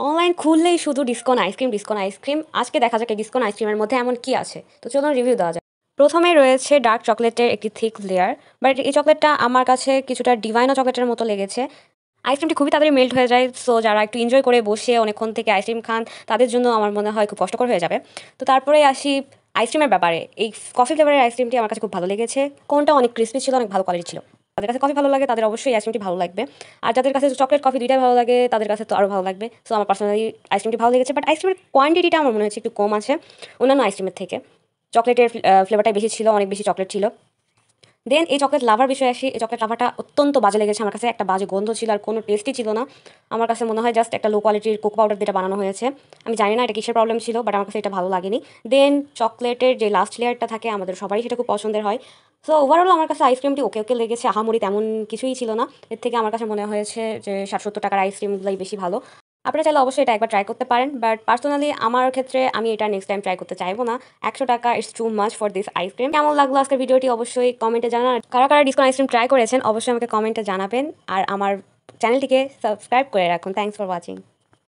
Online খুললেই শুধু ডিসকন ice cream, ডিসকন ice cream. আজকে দেখা যাক এই ডিসকন আইসক্রিমের মধ্যে এমন কি আছে। তো চলুন রিভিউ দেওয়া যাক। প্রথমেই রয়েছে ডার্ক চকলেটের একটি থিক লেয়ার। বাট এই চকলেটটা আমার কাছে কিছুটা ডিভাইনো চকলেটের মতো লেগেছে। আইসক্রিমটি খুবই তাড়াতাড়ি মেল্ট হয়ে যায়। সো যারা একটু এনজয় করে বসে অনেকক্ষণ থেকে আইসক্রিম খান, তাদের জন্য আমার মনে হয় খুব কষ্টকর হয়ে যাবে। তো তারপরে আসি আইসক্রিমের ব্যাপারে। এই কফি ফ্লেভারের আইসক্রিমটি আমার কাছে খুব ভালো লেগেছে। কোনটা অনেক ক্রিস্পি ছিল, অনেক ভালো কোয়ালিটি ছিল। যাদের কাছে কফি ভালো লাগে তাদের অবশ্যই আইসক্রিমটি ভালো লাগবে। আর যাদের কাছে চকলেট কফি দুইটাই ভালো লাগে তাদের কাছে তো আরও ভালো লাগবে। সো আমার পার্সোনালি আইসক্রিমটি ভালো লেগেছে। বাট আইসক্রিমের কোয়ান্টিটিটা আমার মনে হচ্ছে একটু কম আছে অন্যান্য আইসক্রিমের থেকে। চকলেটের ফ্লেভারটাই বেশি ছিল, অনেক বেশি চকলেট ছিল। দেন এই চকলেট লাভার বিষয়ে আসি। এই চকলেট লাভারটা অত্যন্ত বাজে লেগেছে আমার কাছে। একটা বাজে গন্ধ ছিল আর কোনো টেস্টই ছিল না। আমার কাছে মনে হয় জাস্ট একটা লো কোয়ালিটির কোকো পাউডার দিয়ে বানানো হয়েছে। আমি জানি না এটা কিসের প্রবলেম ছিল, বাট আমার কাছে এটা ভালো লাগেনি। দেন চকলেটের যে লাস্ট লেয়ারটা থাকে আমাদের সবারই সেটা খুব পছন্দের হয়। সো ওভারঅল আমার কাছে আইসক্রিমটি ওকে ওকে লেগেছে, আহামরি তেমন কিছুই ছিল না। এর থেকে আমার কাছে মনে হয়েছে যে 60-70 টাকার আইসক্রিমগুলোই বেশি ভালো। আপনারা চাইলে অবশ্যই এটা একবার ট্রাই করতে পারেন। বাট পার্সোনালি আমার ক্ষেত্রে আমি এটা নেক্সট টাইম ট্রাই করতে চাইবো না। 100 টাকা it's too much for this ice cream. কেমন লাগলো আজকের ভিডিওটি অবশ্যই কমেন্টে জানান। কারা কারা ডিসকন আইসক্রিম ট্রাই করেছেন অবশ্যই আমাকে কমেন্টে জানাবেন। আর আমার চ্যানেলটিকে সাবস্ক্রাইব করে রাখুন। Thanks for watching.